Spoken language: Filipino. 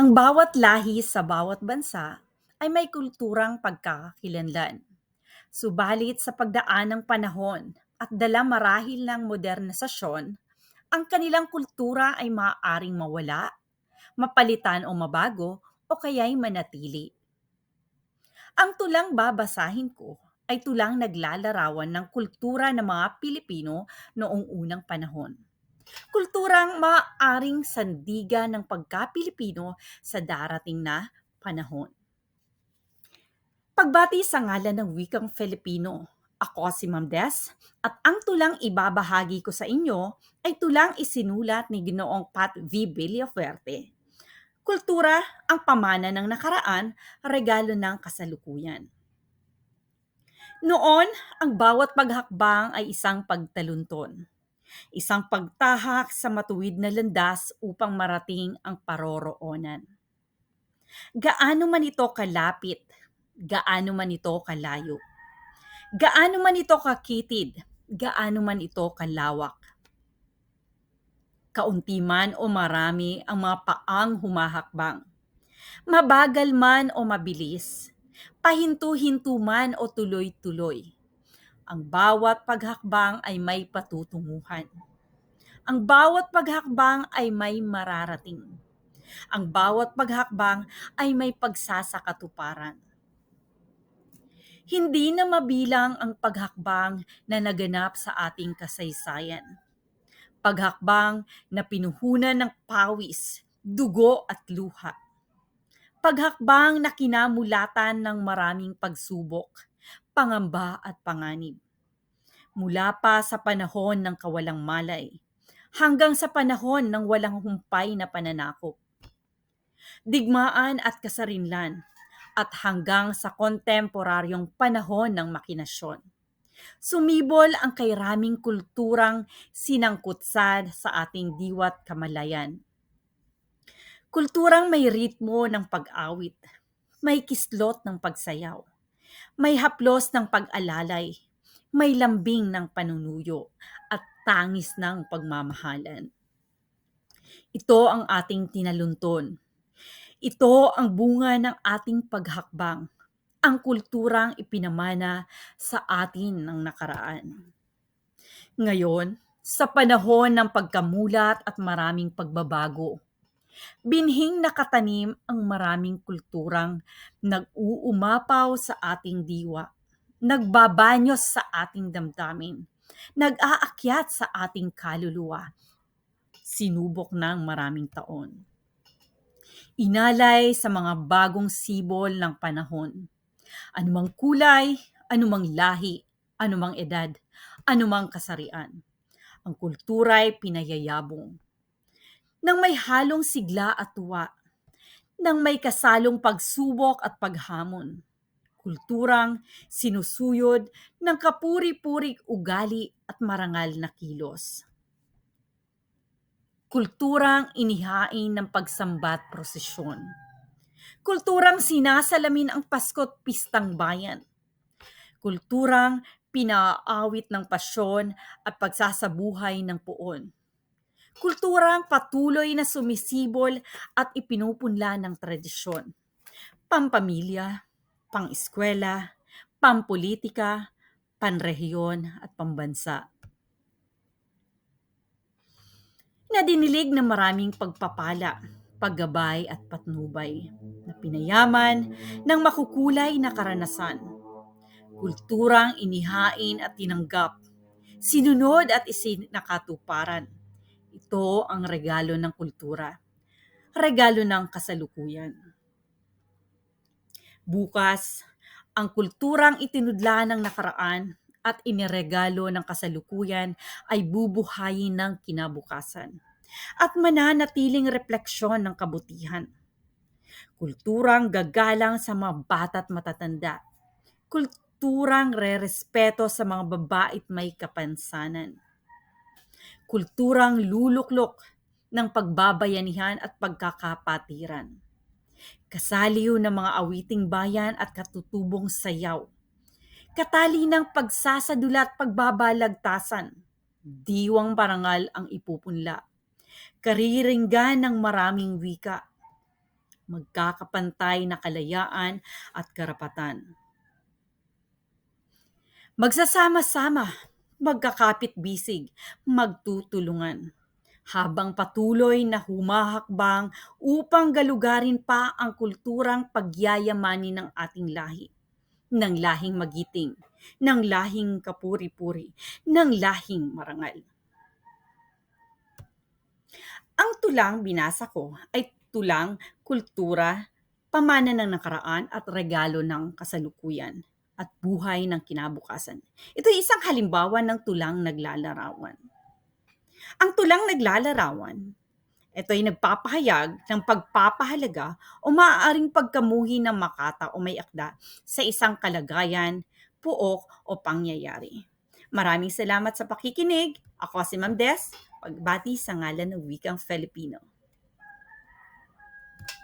Ang bawat lahi sa bawat bansa ay may kulturang pagkakakilanlan. Subalit sa pagdaan ng panahon at dala marahil ng modernisasyon, ang kanilang kultura ay maaaring mawala, mapalitan o mabago o kaya'y manatili. Ang tulang babasahin ko ay tulang naglalarawan ng kultura ng mga Pilipino noong unang panahon. Kulturang maaaring sandigan ng pagka-Pilipino sa darating na panahon. Pagbati sa ngalan ng wikang Filipino, ako si Ma'am Des at ang tulang ibabahagi ko sa inyo ay tulang isinulat ni Ginoong Pat V. Villafuerte. Kultura ang pamana ng nakaraan, regalo ng kasalukuyan. Noon, ang bawat paghakbang ay isang pagtalunton. Isang pagtahak sa matuwid na landas upang marating ang paroroonan. Gaano man ito kalapit, gaano man ito kalayo, gaano man ito kakitid, gaano man ito kalawak. Kaunti man o marami ang mga paang humahakbang. Mabagal man o mabilis, pahinto-hinto man o tuloy-tuloy. Ang bawat paghakbang ay may patutunguhan. Ang bawat paghakbang ay may mararating. Ang bawat paghakbang ay may pagsasakatuparan. Hindi na mabilang ang paghakbang na naganap sa ating kasaysayan. Paghakbang na pinuhunan ng pawis, dugo at luha. Paghakbang na kinamulatan ng maraming pagsubok, pangamba at panganib. Mula pa sa panahon ng kawalang malay, hanggang sa panahon ng walang humpay na pananakop. Digmaan at kasarinlan, at hanggang sa kontemporaryong panahon ng makinasyon. Sumibol ang kairaming kulturang sinangkutsad sa ating diwa't kamalayan. Kulturang may ritmo ng pag-awit, may kislot ng pagsayaw, may haplos ng pag-alalay, may lambing ng panunuyo, at tangis ng pagmamahalan. Ito ang ating tinalunton. Ito ang bunga ng ating paghakbang, ang kulturang ipinamana sa atin ng nakaraan. Ngayon, sa panahon ng pagkamulat at maraming pagbabago, binhing nakatanim ang maraming kulturang nag-uumapaw sa ating diwa, nagbabanyos sa ating damdamin, nag-aakyat sa ating kaluluwa, sinubok ng maraming taon. Inalay sa mga bagong sibol ng panahon. Anumang kulay, anumang lahi, anumang edad, anumang kasarian. Ang kultura'y pinayayabong. Nang may halong sigla at tuwa, nang may kasalong pagsubok at paghamon. Kulturang sinusuyod ng kapuri-purik ugali at marangal na kilos. Kulturang inihain ng pagsambat prosesyon. Kulturang sinasalamin ang Pasko't Pistang Bayan. Kulturang pinaawit ng pasyon at pagsasabuhay ng puon. Kulturang patuloy na sumisibol at ipinupunla ng tradisyon. Pampamilya, pang-eskwela, pampolitika, panrehiyon at pambansa. Nadinilig ng maraming pagpapala, paggabay at patnubay na pinayaman ng makukulay na karanasan. Kulturang inihain at tinanggap, sinunod at isinakatuparan. Ito ang regalo ng kultura, regalo ng kasalukuyan. Bukas, ang kulturang itinudla ng nakaraan at iniregalo ng kasalukuyan ay bubuhayin ng kinabukasan at mananatiling refleksyon ng kabutihan. Kulturang gagalang sa mga bata't matatanda. Kulturang rerespeto sa mga babait may kapansanan. Kulturang luluklok ng pagbabayanihan at pagkakapatiran. Kasaliw ng mga awiting bayan at katutubong sayaw. Katali ng pagsasadula at pagbabalagtasan. Diwang parangal ang ipupunla. Kariringgan ng maraming wika. magkakapantay na kalayaan at karapatan. Magsasama-sama, magkakapit-bisig, magtutulungan. Habang patuloy na humahakbang upang galugarin pa ang kulturang pagyayamanin ng ating lahi, ng lahing magiting, ng lahing kapuri-puri, ng lahing marangal. Ang tulang binasa ko ay tulang kultura, pamana ng nakaraan at regalo ng kasalukuyan at buhay ng kinabukasan. Ito ay isang halimbawa ng tulang naglalarawan. Ang tulang naglalarawan, ito ay nagpapahayag ng pagpapahalaga o maaaring pagkamuhi ng makata o may akda sa isang kalagayan, puok o pangyayari. Maraming salamat sa pakikinig. Ako si Ma'am Des, pagbati sa ngalan ng Wikang Filipino.